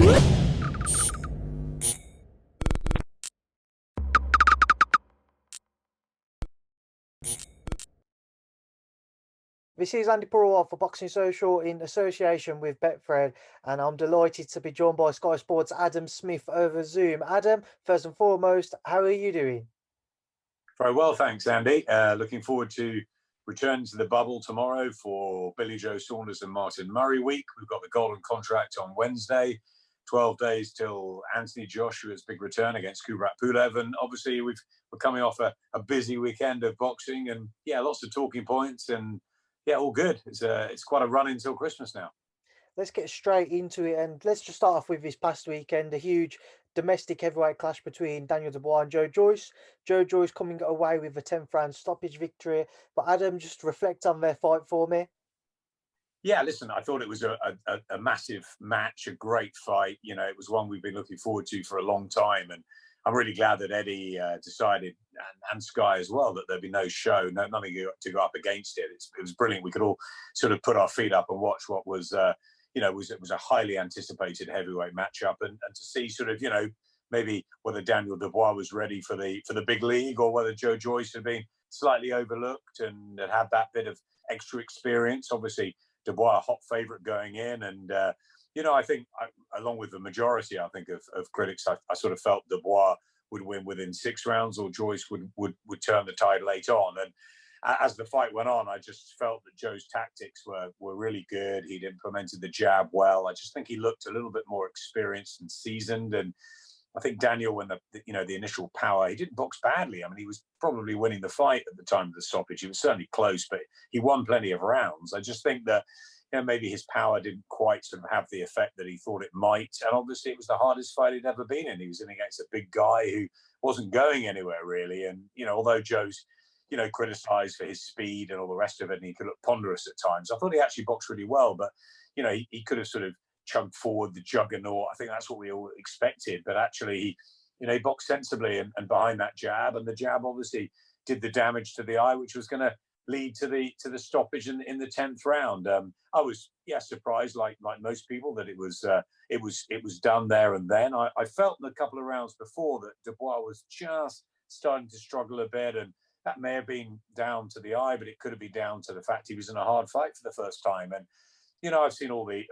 This is Andy Purewal for Boxing Social in association with Betfred, and I'm delighted to be joined by Sky Sports' Adam Smith over Zoom. Adam, first and foremost, how are you doing? Very well, thanks, Andy. Looking forward to returning to the bubble tomorrow for Billy Joe Saunders and Martin Murray week. We've got the golden contract on Wednesday, 12 days till Anthony Joshua's big return against Kubrat Pulev. And obviously, we're coming off a busy weekend of boxing and, yeah, lots of talking points and, yeah, all good. It's quite a run until Christmas now. Let's get straight into it, and let's just start off with this past weekend, a huge domestic heavyweight clash between Daniel Dubois and Joe Joyce. Joe Joyce coming away with a 10th round stoppage victory. But Adam, just reflect on their fight for me. Yeah, listen, I thought it was a massive match, a great fight. You know, it was one we've been looking forward to for a long time. And I'm really glad that Eddie decided, and Sky as well, that there'd be no show, nothing to go up against it. It was brilliant. We could all sort of put our feet up and watch what was, it was a highly anticipated heavyweight matchup. And to see sort of, maybe whether Daniel Dubois was ready for the big league or whether Joe Joyce had been slightly overlooked and had that bit of extra experience. Obviously, Dubois, a hot favourite going in. And, I think along with the majority, I think, of critics, I sort of felt Dubois would win within 6 rounds or Joyce would turn the tide late on. And as the fight went on, I just felt that Joe's tactics were really good. He'd implemented the jab well. I just think he looked a little bit more experienced and seasoned. And I think Daniel, when the initial power, he didn't box badly. I mean, he was probably winning the fight at the time of the stoppage. He was certainly close, but he won plenty of rounds. I just think that maybe his power didn't quite sort of have the effect that he thought it might. And obviously, it was the hardest fight he'd ever been in. He was in against a big guy who wasn't going anywhere really. And although Joe's criticised for his speed and all the rest of it, and he could look ponderous at times, I thought he actually boxed really well. But he could have sort of chugged forward the juggernaut. I think that's what we all expected. But actually, he boxed sensibly and behind that jab. And the jab obviously did the damage to the eye, which was going to lead to the stoppage in the 10th round. I was surprised, like most people, that it was done there and then. I felt in a couple of rounds before that Dubois was just starting to struggle a bit, and that may have been down to the eye, but it could have been down to the fact he was in a hard fight for the first time. And I've seen all the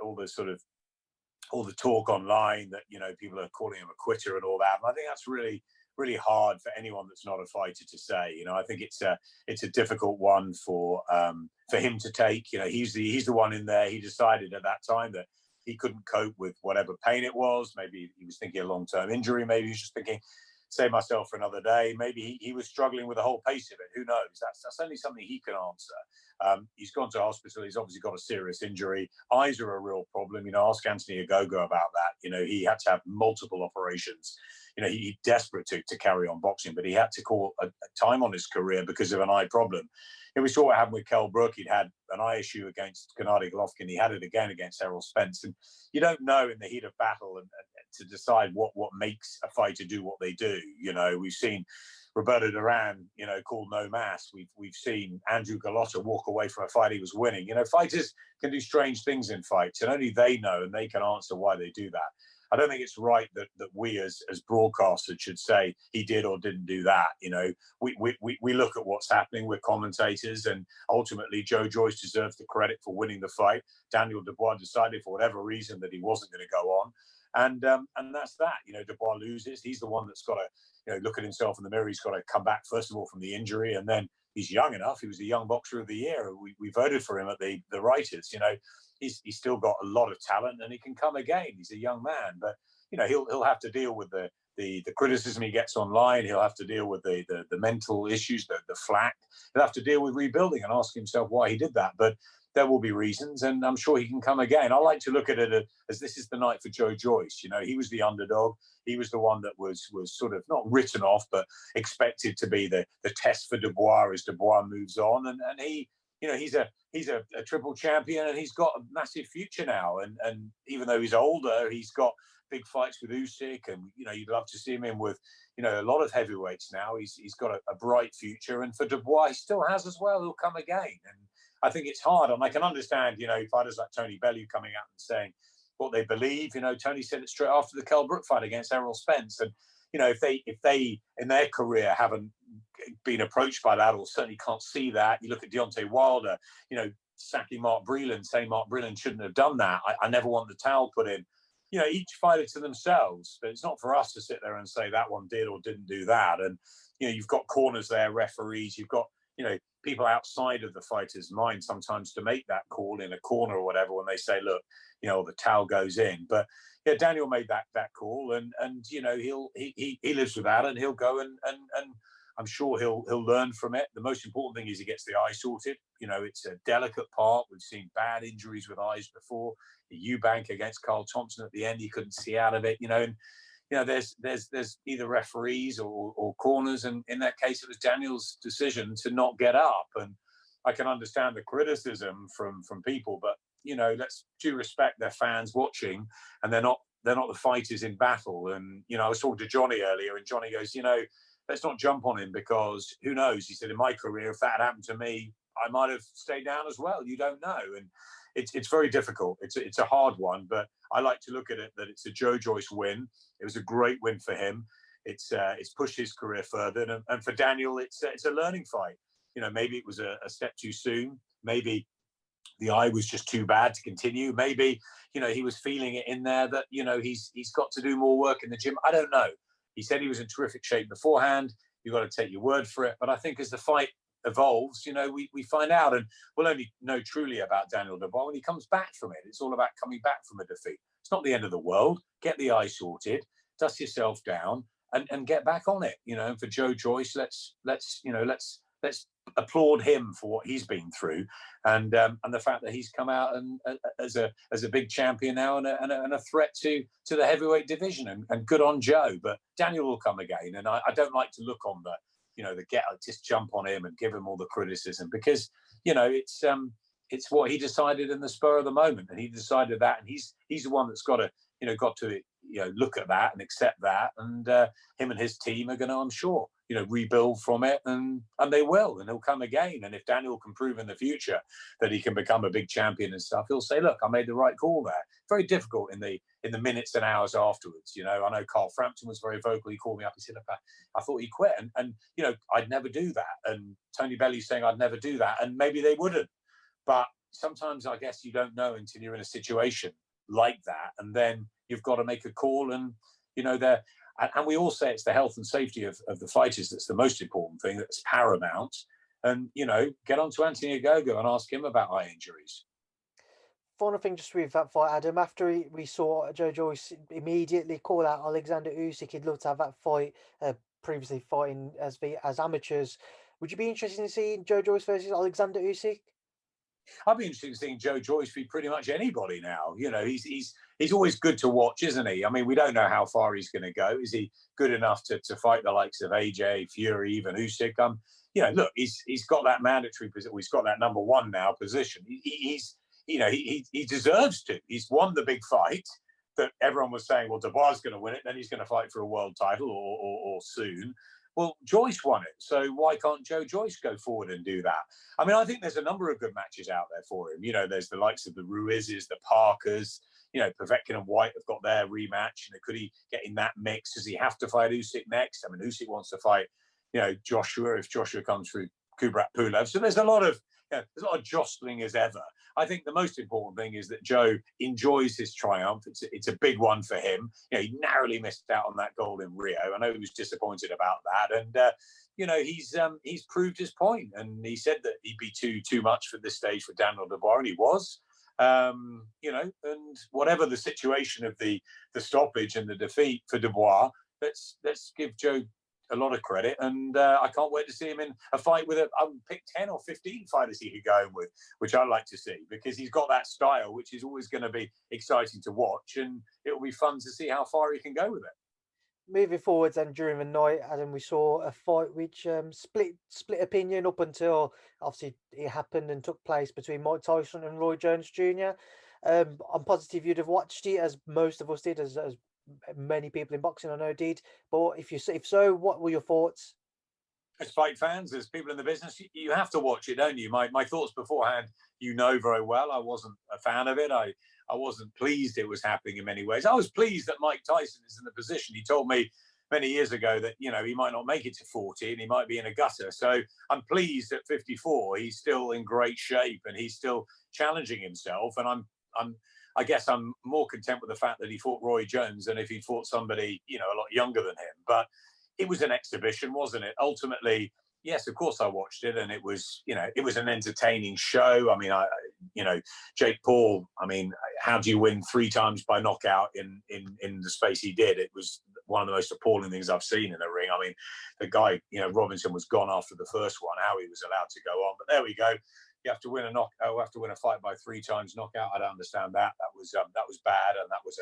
talk online that people are calling him a quitter and all that. And I think that's really, really hard for anyone that's not a fighter to say. I think it's a difficult one for him to take. He's the one in there. He decided at that time that he couldn't cope with whatever pain it was. Maybe he was thinking a long-term injury. Maybe he was just thinking, save myself for another day. Maybe he was struggling with the whole pace of it. Who knows? That's only something he can answer. He's gone to hospital. He's obviously got a serious injury. Eyes are a real problem. Ask Anthony Ogogo about that. He had to have multiple operations. He's desperate to carry on boxing, but he had to call a time on his career because of an eye problem. We saw what happened with Kell Brook. He'd had an eye issue against Gennady Golovkin. He had it again against Errol Spence. And you don't know in the heat of battle and to decide what makes a fighter do what they do. We've seen Roberto Duran, called no mass. We've seen Andrew Gallotta walk away from a fight he was winning. Fighters can do strange things in fights, and only they know, and they can answer why they do that. I don't think it's right that we as broadcasters should say he did or didn't do that. We look at what's happening. We're commentators, and ultimately Joe Joyce deserves the credit for winning the fight. Daniel Dubois decided for whatever reason that he wasn't going to go on. And that's that. Dubois loses. He's the one that's got to look at himself in the mirror. He's got to come back, first of all, from the injury. And then he's young enough. He was the young boxer of the year. We voted for him at the writers. He's still got a lot of talent and he can come again. He's a young man. But, he'll have to deal with the criticism he gets online. He'll have to deal with the mental issues, the flack. He'll have to deal with rebuilding and ask himself why he did that. But there will be reasons, and I'm sure he can come again. I like to look at it as this is the night for Joe Joyce. He was the underdog. He was the one that was sort of not written off, but expected to be the test for Dubois as Dubois moves on. And he, he's a triple champion, and he's got a massive future now. And even though he's older, he's got big fights with Usic, and you'd love to see him in with a lot of heavyweights now. He's got a bright future, and for Dubois, he still has as well. He'll come again, and I think it's hard. And I can understand, fighters like Tony Bellew coming out and saying, what they believe. You know, Tony said it straight after the Kell Brook fight against Errol Spence. And, you know, if they in their career haven't been approached by that, or certainly can't see that, you look at Deontay Wilder, you know, sacking Mark Breland, saying Mark Breland shouldn't have done that. I never want the towel put in. You know, each fighter to themselves, but it's not for us to sit there and say that one did or didn't do that. And, you know, you've got corners there, referees, you've got, you know, people outside of the fighter's mind sometimes to make that call in a corner or whatever when they say, look, you know, the towel goes in. But yeah, Daniel made that call, and you know, he lives with that, and he'll go and I'm sure he'll learn from it. The most important thing is he gets the eye sorted. You know, it's a delicate part. We've seen bad injuries with eyes before. The Eubank against Carl Thompson at the end, he couldn't see out of it. You know, and you know, there's either referees or corners, and in that case, it was Daniel's decision to not get up. And I can understand the criticism from people, but you know, let's due respect their fans watching, and they're not the fighters in battle. And you know, I was talking to Johnny earlier, and Johnny goes, you know, let's not jump on him, because who knows? He said, in my career, if that had happened to me, I might have stayed down as well. You don't know. And it's very difficult. It's a hard one, but I like to look at it that it's a Joe Joyce win. It was a great win for him. It's pushed his career further. And for Daniel, it's a learning fight. You know, maybe it was a step too soon. Maybe the eye was just too bad to continue. Maybe, you know, he was feeling it in there that, you know, he's got to do more work in the gym. I don't know. He said he was in terrific shape beforehand. You've got to take your word for it. But I think as the fight evolves, you know, we find out, and we'll only know truly about Daniel Dubois when he comes back from it. It's all about coming back from a defeat. It's not the end of the world. Get the eye sorted, dust yourself down, and get back on it. You know, and for Joe Joyce, let's applaud him for what he's been through, and the fact that he's come out and as a big champion now, and a threat to the heavyweight division, and good on Joe. But Daniel will come again, and I don't like to look on the, you know, just jump on him and give him all the criticism, because, you know, it's what he decided in the spur of the moment, and he decided that, and he's the one that's got to look at that and accept that, and him and his team are going to, I'm sure, you know, rebuild from it, and they will, and he'll come again. And if Daniel can prove in the future that he can become a big champion and stuff, he'll say, look, I made the right call there. Very difficult in the minutes and hours afterwards. You know, I know Carl Frampton was very vocal. He called me up. He said, look, I thought he quit, and you know, I'd never do that. And Tony Bellew's saying I'd never do that, and maybe they wouldn't. But sometimes I guess you don't know until you're in a situation like that, and then you've got to make a call. And you know, and we all say it's the health and safety of the fighters that's the most important thing, that's paramount. And you know, get on to Anthony Ogogo and ask him about eye injuries. Final thing just with that fight, Adam, after we saw Joe Joyce immediately call out Alexander Usyk, he'd love to have that fight, previously fighting as amateurs. Would you be interested in seeing Joe Joyce versus Alexander Usyk? I'd be interested in seeing Joe Joyce beat pretty much anybody now. You know, he's always good to watch, isn't he? I mean, we don't know how far he's going to go. Is he good enough to fight the likes of AJ, Fury, even Usyk? You know, look, he's got that mandatory position. He's got that number one now position. He deserves to. He's won the big fight that everyone was saying, well, Dubois is going to win it, then he's going to fight for a world title or soon. Well, Joyce won it, so why can't Joe Joyce go forward and do that? I mean, I think there's a number of good matches out there for him. You know, there's the likes of the Ruizes, the Parkers. You know, Povetkin and White have got their rematch. You know, could he get in that mix? Does he have to fight Usyk next? I mean, Usyk wants to fight, you know, Joshua if Joshua comes through Kubrat Pulev. So there's a lot of jostling as ever. I think the most important thing is that Joe enjoys his triumph. It's a big one for him. You know, he narrowly missed out on that goal in Rio. I know he was disappointed about that, and you know, he's proved his point. And he said that he'd be too much for this stage for Daniel Dubois, and he was. You know, and whatever the situation of the stoppage and the defeat for Dubois, let's give Joe a lot of credit, and I can't wait to see him in a fight with I would pick 10 or 15 fighters he could go in with, which I'd like to see, because he's got that style which is always going to be exciting to watch, and it will be fun to see how far he can go with it. Moving forwards, and during the night, Adam, we saw a fight which split opinion up until obviously it happened and took place between Mike Tyson and Roy Jones Jr. I'm positive you'd have watched it, as most of us did, as many people in boxing I know did. But if so, what were your thoughts? As fight fans, as people in the business, you have to watch it, don't you? My thoughts beforehand, you know very well. I wasn't a fan of it. I I wasn't pleased it was happening in many ways. I was pleased that Mike Tyson is in the position. He told me many years ago that, you know, he might not make it to 40 and he might be in a gutter. So I'm pleased at 54 he's still in great shape and he's still challenging himself. And I guess I'm more content with the fact that he fought Roy Jones than if he fought somebody, you know, a lot younger than him. But it was an exhibition, wasn't it? Ultimately, yes, of course I watched it, and it was, you know, it was an entertaining show. I mean, you know, Jake Paul, I mean, how do you win 3 times by knockout in the space he did? It was one of the most appalling things I've seen in a ring. I mean, the guy, you know, Robinson was gone after the first one, how he was allowed to go on. But there we go. You have to win a fight by 3 times knockout. I don't understand that. That was bad, and that was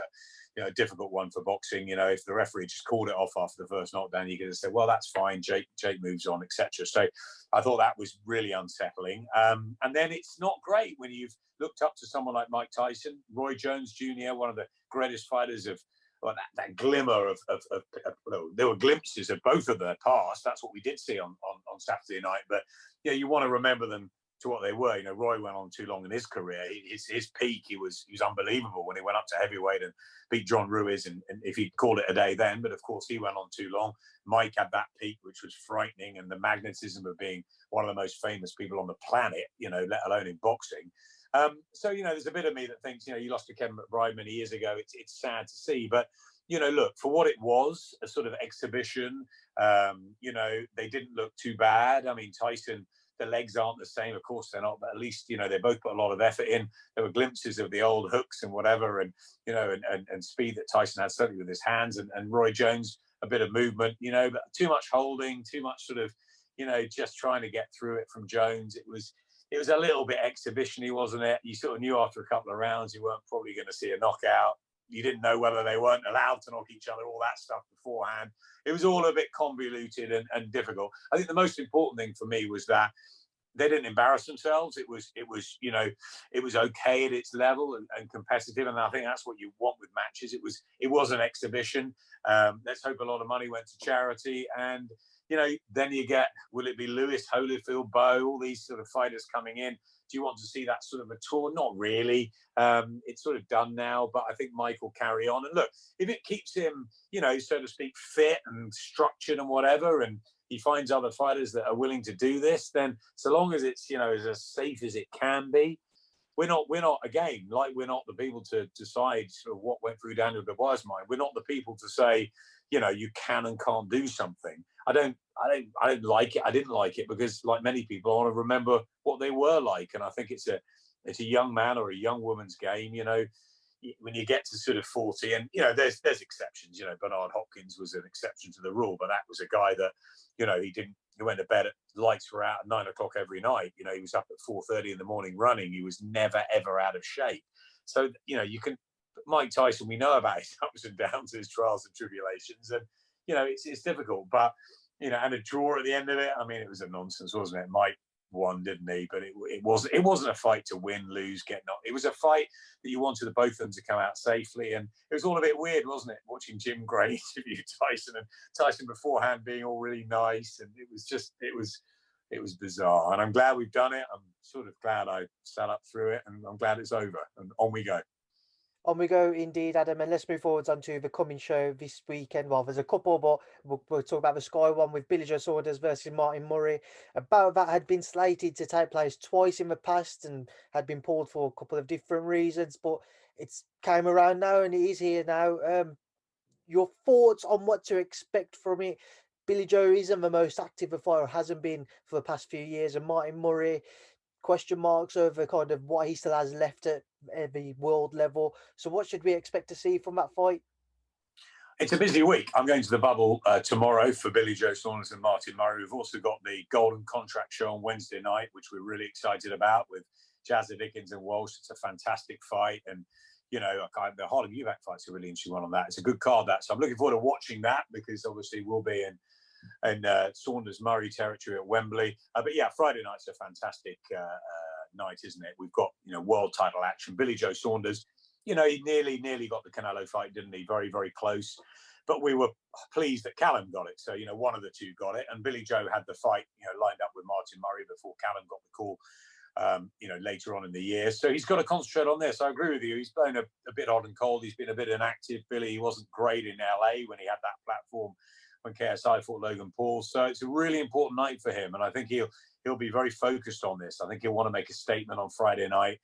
a difficult one for boxing. You know, if the referee just called it off after the first knockdown, you could have said, well, that's fine. Jake moves on, etc. So I thought that was really unsettling. And then it's not great when you've looked up to someone like Mike Tyson, Roy Jones Jr., one of the greatest fighters of. Well, that glimmer of there were glimpses of both of their past. That's what we did see on Saturday night. But yeah, you want to remember them to what they were. You know, Roy went on too long in his career. His peak, he was unbelievable when he went up to heavyweight and beat John Ruiz, and if he'd called it a day then. But of course, he went on too long. Mike had that peak, which was frightening, and the magnetism of being one of the most famous people on the planet, you know, let alone in boxing. So, you know, there's a bit of me that thinks, you know, you lost to Kevin McBride many years ago. It's sad to see. But, you know, look, for what it was, a sort of exhibition, you know, they didn't look too bad. I mean, Tyson, the legs aren't the same. Of course they're not. But at least, you know, they both put a lot of effort in. There were glimpses of the old hooks and whatever, and, you know, and speed that Tyson had, certainly with his hands. And Roy Jones, a bit of movement, you know, but too much holding, too much sort of, you know, just trying to get through it from Jones. It was a little bit exhibition-y, wasn't it? You sort of knew after a couple of rounds you weren't probably going to see a knockout. You didn't know whether they weren't allowed to knock each other, all that stuff beforehand. It was all a bit convoluted and difficult. I think the most important thing for me was that they didn't embarrass themselves. It was you know, it was okay at its level and competitive. And I think that's what you want with matches. It was an exhibition. Let's hope a lot of money went to charity. And, you know, then you get, will it be Lewis, Holyfield, Bowe, all these sort of fighters coming in? Do you want to see that sort of a tour? Not really. It's sort of done now, but I think Mike will carry on. And look, if it keeps him, you know, so to speak, fit and structured and whatever, and he finds other fighters that are willing to do this, then so long as it's, you know, as safe as it can be, we're not again, like, we're not the people to decide sort of what went through Daniel Dubois' mind. We're not the people to say, you know, you can and can't do something. I don't like it. I didn't like it because, like many people, I want to remember what they were like. And I think it's a young man or a young woman's game, you know. When you get to sort of 40, and, you know, there's exceptions. You know, Bernard Hopkins was an exception to the rule, but that was a guy that, you know, he went to bed at lights were out at 9 o'clock every night. You know, he was up at 4:30 in the morning running. He was never ever out of shape. So, you know, you can, Mike Tyson, we know about his ups and downs, his trials and tribulations, and, you know, it's difficult. But, you know, and a draw at the end of it, I mean, it was a nonsense, wasn't it? Mike won, didn't he? But it wasn't a fight to win, lose, get knocked. It was a fight that you wanted both of them to come out safely, and it was all a bit weird, wasn't it? Watching Jim Gray interview Tyson, and Tyson beforehand being all really nice, and it was bizarre. And I'm glad we've done it. I'm sort of glad I sat up through it, and I'm glad it's over. And on we go. On we go, indeed, Adam, and let's move forwards onto the coming show this weekend. Well, there's a couple, but we'll talk about the Sky one with Billy Joe Saunders versus Martin Murray. About that had been slated to take place twice in the past and had been pulled for a couple of different reasons, but it's came around now and it is here now. Your thoughts on what to expect from it? Billy Joe isn't the most active a fighter, hasn't been for the past few years, and Martin Murray, question marks over kind of what he still has left at the world level. So what should we expect to see from that fight? It's a busy week. I'm going to the bubble tomorrow for Billy Joe Saunders and Martin Murray. We've also got the Golden Contract show on Wednesday night, which we're really excited about, with vsickens and Walsh. It's a fantastic fight. And, you know, the Harlem Eubank fight's a really interesting one on that. It's a good card, that. So I'm looking forward to watching that, because obviously we'll be in Saunders-Murray territory at Wembley. But yeah, Friday night's a fantastic night, isn't it? We've got, you know, world title action. Billy Joe Saunders, you know, he nearly got the Canelo fight, didn't he? Very, very close. But we were pleased that Callum got it. So, you know, one of the two got it. And Billy Joe had the fight, you know, lined up with Martin Murray before Callum got the call later on in the year. So he's got to concentrate on this. I agree with you. He's blown a bit hot and cold. He's been a bit inactive. Billy, he wasn't great in LA when he had that platform when KSI fought Logan Paul. So it's a really important night for him. And I think he'll be very focused on this. I think he'll want to make a statement on Friday night.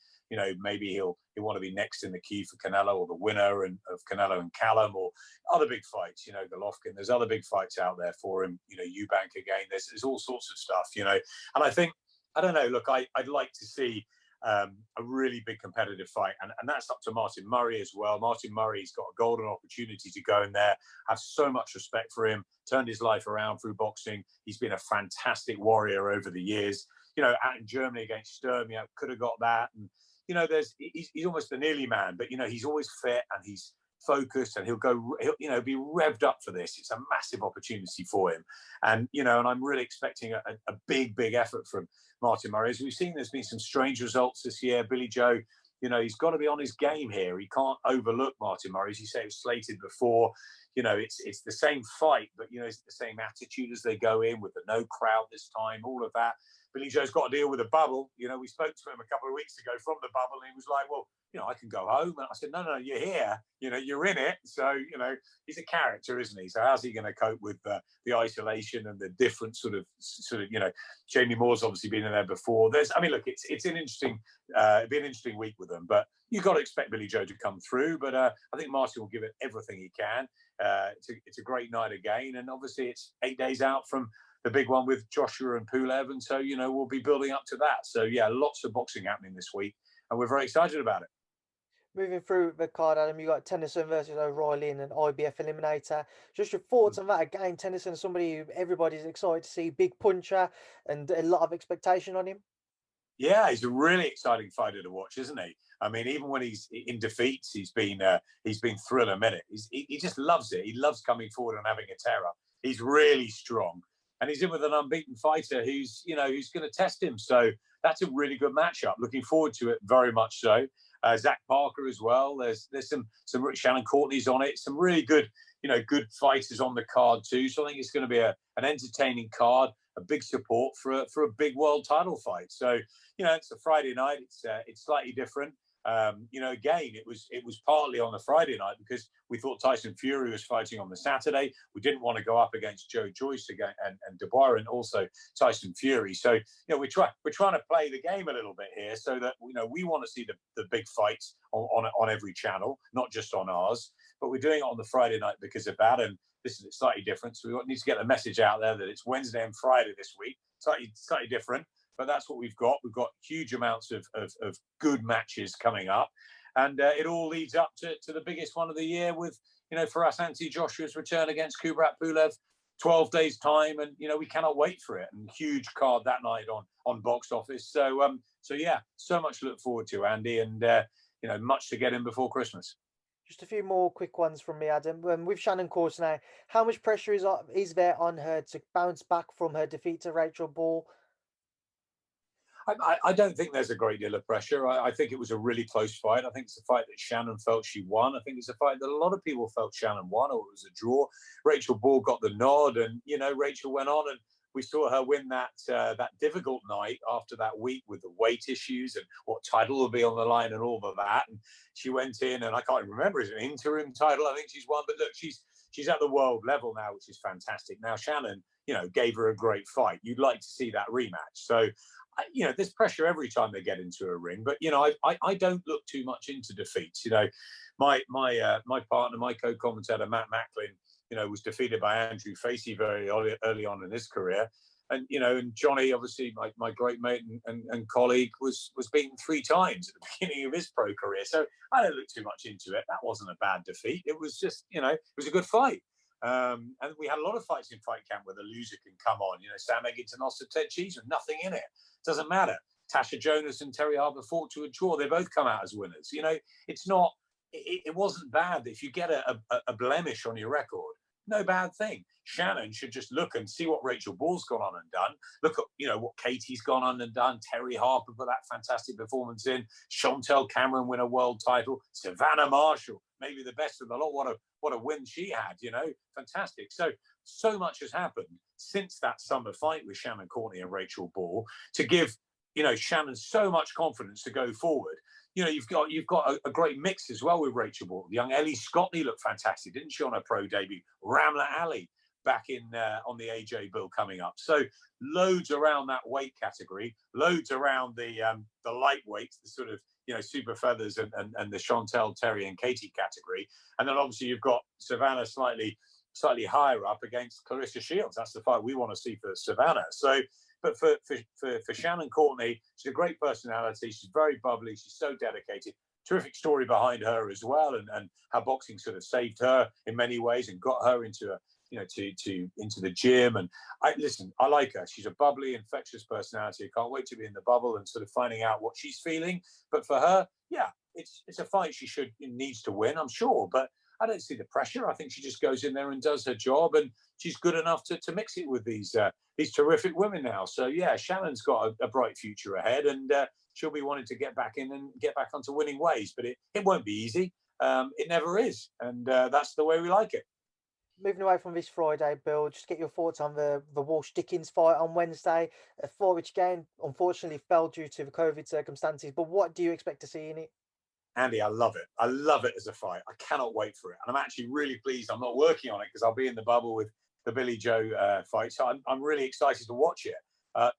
Maybe he'll want to be next in the queue for Canelo, or the winner of Canelo and Callum, or other big fights, Golovkin. There's other big fights out there for him, Eubank again. There's all sorts of stuff, And I think, I don't know, look, I'd like to see a really big competitive fight. And that's up to Martin Murray as well. Martin Murray's got a golden opportunity to go in there. I have so much respect for him. Turned his life around through boxing. He's been a fantastic warrior over the years. Out in Germany against Sturm, could have got that. And, he's almost a nearly man, but, he's always fit and he's focused, and he'll be revved up for this. It's a massive opportunity for him. And, and I'm really expecting a big effort from Martin Murray. As we've seen, there's been some strange results this year. Billy Joe, he's got to be on his game here. He can't overlook Martin Murray. As you say, it was slated before. It's the same fight, but, it's the same attitude as they go in, with the no crowd this time, all of that. Billy Joe's got to deal with a bubble. We spoke to him a couple of weeks ago from the bubble, and he was like, well, I can go home. And I said, no, you're here. You're in it. So, he's a character, isn't he? So how's he going to cope with the isolation and the different sort of, Jamie Moore's obviously been in there before. Look, it's an interesting, it'll be an interesting week with them, but you've got to expect Billy Joe to come through. But I think Martin will give it everything he can. It's a great night again. And obviously it's 8 days out from the big one with Joshua and Pulev. And so, we'll be building up to that. So, yeah, lots of boxing happening this week, and we're very excited about it. Moving through the card, Adam, you got Tennyson versus O'Reilly in an IBF eliminator. Just your thoughts on that? Again, Tennyson, somebody who everybody's excited to see, big puncher, and a lot of expectation on him. Yeah, he's a really exciting fighter to watch, isn't he? Even when he's in defeats, he's been thriller minute. He just loves it. He loves coming forward and having a terror. He's really strong, and he's in with an unbeaten fighter who's going to test him. So that's a really good matchup. Looking forward to it very much so. Zach Parker as well. There's some Shannon Courtney's on it. Some really good fighters on the card too. So I think it's going to be an entertaining card, a big support for a big world title fight. So it's a Friday night. It's slightly different. Again, it was partly on the Friday night because we thought Tyson Fury was fighting on the Saturday. We didn't want to go up against Joyce again and Dubois, and also Tyson Fury. So we're trying to play the game a little bit here, so that we want to see the big fights on every channel, not just on ours. But we're doing it on the Friday night because of that, and this is slightly different. So we need to get the message out there that it's Wednesday and Friday this week, slightly different. But that's what we've got. We've got huge amounts of good matches coming up. And it all leads up to the biggest one of the year with, for us, Anthony Joshua's return against Kubrat Pulev, 12 days' time. And, we cannot wait for it. And huge card that night on Box Office. So, yeah, so much to look forward to, Andy. And, much to get in before Christmas. Just a few more quick ones from me, Adam. With Shannon Course now, how much pressure is there on her to bounce back from her defeat to Rachel Ball? I don't think there's a great deal of pressure. I think it was a really close fight. I think it's a fight that Shannon felt she won. I think it's a fight that a lot of people felt Shannon won, or it was a draw. Rachel Ball got the nod, and Rachel went on, and we saw her win that difficult night after that week with the weight issues and what title will be on the line and all of that. And she went in, and I can't even remember, is it an interim title? I think she's won, but look, she's at the world level now, which is fantastic. Now Shannon, gave her a great fight. You'd like to see that rematch. So. There's pressure every time they get into a ring, but I don't look too much into defeats. My partner, my co-commentator Matt Macklin, was defeated by Andrew Facey very early on in his career, and and Johnny, obviously my great mate and colleague, was beaten 3 times at the beginning of his pro career. So I don't look too much into it. That wasn't a bad defeat. It was just it was a good fight. And we had a lot of fights in Fight Camp where the loser can come on. Sam Eggington lost to Ted Cheeseman, nothing in it. Doesn't matter. Tasha Jonas and Terry Harper fought to a draw. They both come out as winners. It's not. It wasn't bad. If you get a blemish on your record, no bad thing. Shannon should just look and see what Rachel Ball's gone on and done. Look at what Katie's gone on and done. Terry Harper put that fantastic performance in. Chantel Cameron win a world title. Savannah Marshall, maybe the best of the lot. What a win she had. Fantastic. So much has happened since that summer fight with Shannon Courtney and Rachel Ball to give Shannon's so much confidence to go forward. You've got a great mix as well with Rachel Ball. Young Ellie Scotney looked fantastic, didn't she, on her pro debut? Ramla Ali back in on the AJ bill coming up. So loads around that weight category, loads around the lightweights, the sort of super feathers and the Chantel, Terry and Katie category. And then obviously you've got Savannah slightly higher up against Clarissa Shields. That's the fight we want to see for Savannah. So but for Shannon Courtney, she's a great personality. She's very bubbly. She's so dedicated. Terrific story behind her as well, and how boxing sort of saved her in many ways and got her into into the gym. And I like her. She's a bubbly, infectious personality. I can't wait to be in the bubble and sort of finding out what she's feeling. But for her, yeah, it's a fight she needs to win, I'm sure. But I don't see the pressure. I think she just goes in there and does her job, and she's good enough to mix it with these terrific women now. So yeah, Shannon's got a bright future ahead, and she'll be wanting to get back in and get back onto winning ways. But it won't be easy. It never is, and that's the way we like it. Moving away from this Friday, Bill, just get your thoughts on the Walsh-Dickens fight on Wednesday, a fight which again unfortunately fell due to the COVID circumstances. But what do you expect to see in it? Andi, I love it. I love it as a fight. I cannot wait for it. And I'm actually really pleased I'm not working on it because I'll be in the bubble with the Billy Joe fight. So I'm really excited to watch it.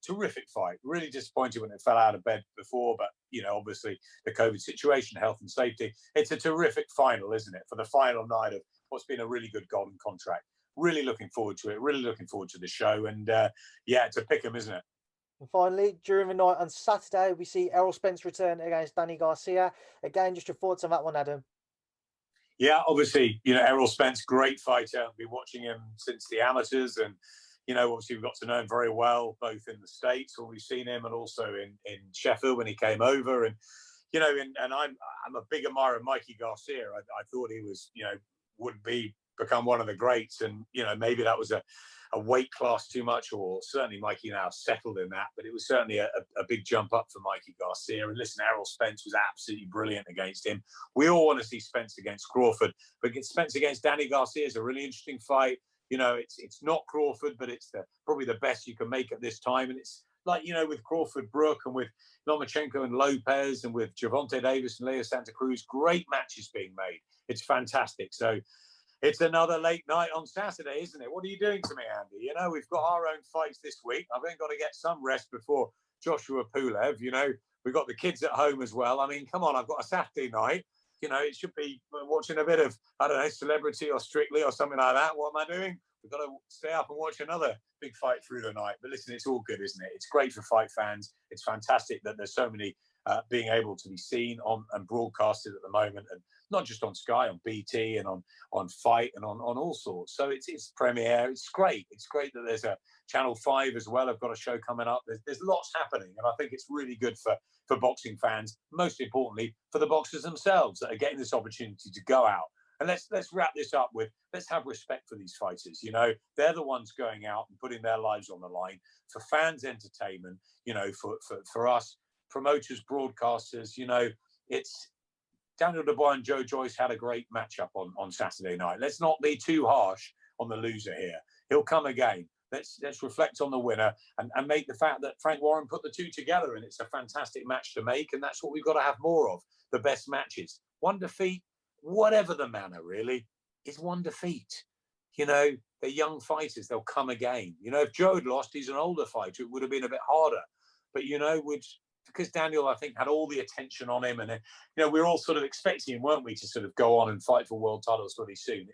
Terrific fight. Really disappointed when it fell out of bed before, but obviously the COVID situation, health and safety. It's a terrific final, isn't it? For the final night of what's been a really good golden contract. Really looking forward to it. Really looking forward to the show. And it's a pick 'em, isn't it? And finally, during the night on Saturday, we see Errol Spence return against Danny Garcia. Again, just your thoughts on that one, Adam. Yeah, obviously, Errol Spence, great fighter. I've been watching him since the amateurs, and obviously we've got to know him very well, both in the States when we've seen him, and also in Sheffield when he came over. And and I'm a big admirer of Mikey Garcia. I thought he was would become one of the greats, and maybe that was a weight class too much, or certainly Mikey now settled in that, but it was certainly a big jump up for Mikey Garcia. And listen, Errol Spence was absolutely brilliant against him. We all want to see Spence against Crawford, but Spence against Danny Garcia is a really interesting fight. It's not Crawford, but it's probably the best you can make at this time. And it's like, with Crawford Brook and with Lomachenko and Lopez and with Gervonta Davis and Leo Santa Cruz, great matches being made. It's fantastic. So it's another late night on Saturday, isn't it? What are you doing to me, Andi? We've got our own fights this week. I've only got to get some rest before Joshua Pulev. We've got the kids at home as well. I mean, come on, I've got a Saturday night. It should be watching a bit of, I don't know, Celebrity or Strictly or something like that. What am I doing? We've got to stay up and watch another big fight through the night. But listen, it's all good, isn't it? It's great for fight fans. It's fantastic that there's so many being able to be seen on and broadcasted at the moment, and not just on Sky, on BT and on Fight and on all sorts. So it's premiere. It's great. It's great that there's a Channel 5 as well. I've got a show coming up. There's lots happening, and I think it's really good for boxing fans. Most importantly, for the boxers themselves that are getting this opportunity to go out. And let's wrap this up with, let's have respect for these fighters. They're the ones going out and putting their lives on the line for fans' entertainment. For us promoters, broadcasters. It's Daniel Dubois and Joyce had a great matchup on Saturday night. Let's not be too harsh on the loser here. He'll come again. Let's reflect on the winner and make the fact that Frank Warren put the two together, and it's a fantastic match to make, and that's what we've got to have more of. The best matches. One defeat, whatever the manner, really, is one defeat. They're young fighters. They'll come again. If Joe had lost, he's an older fighter. It would have been a bit harder. But, because Daniel, I think, had all the attention on him, and we're all sort of expecting him, weren't we, to sort of go on and fight for world titles really soon.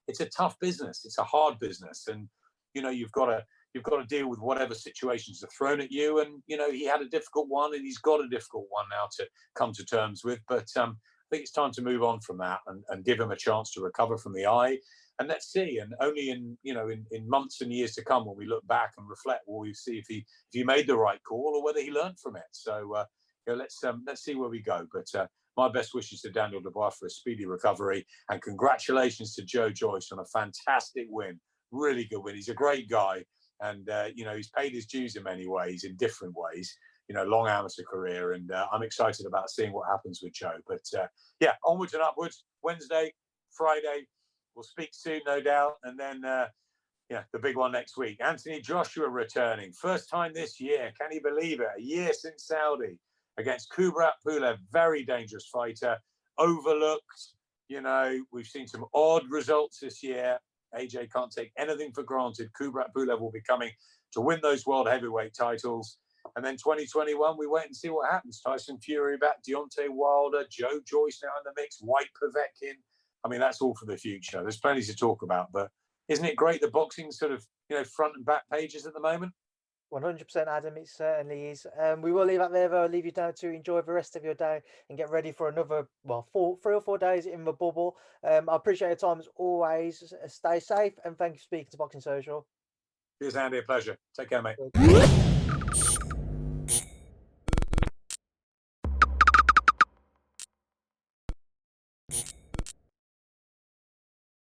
It's a tough business. It's a hard business, and you've got to deal with whatever situations are thrown at you. And he had a difficult one, and he's got a difficult one now to come to terms with. But I think it's time to move on from that and give him a chance to recover from the eye. And let's see. And only in months and years to come, when we look back and reflect, will we see if he made the right call or whether he learned from it. So let's see where we go. But my best wishes to Daniel Dubois for a speedy recovery, and congratulations to Joe Joyce on a fantastic win. Really good win. He's a great guy, and he's paid his dues in many ways, in different ways. Long amateur career, and I'm excited about seeing what happens with Joe. But onwards and upwards. Wednesday, Friday. We'll speak soon, no doubt. And then Yeah, the big one next week. Anthony Joshua returning. First time this year. Can you believe it? A year since Saudi against Kubrat Pulev. Very dangerous fighter. Overlooked. You know, we've seen some odd results this year. AJ can't take anything for granted. Kubrat Pulev will be coming to win those world heavyweight titles. And then 2021, we wait and see what happens. Tyson Fury back, Deontay Wilder, Joyce now in the mix, White Povetkin. I mean, that's all for the future. There's plenty to talk about, but isn't it great that boxing's sort of, you know, front and back pages at the moment? 100%, Adam. It certainly is. We will leave that there, though. I'll leave you down to enjoy the rest of your day and get ready for another, 3 or 4 days in the bubble. I appreciate your time as always. Stay safe, and thank you for speaking to Boxing Social. Cheers, Andy. A pleasure. Take care, mate.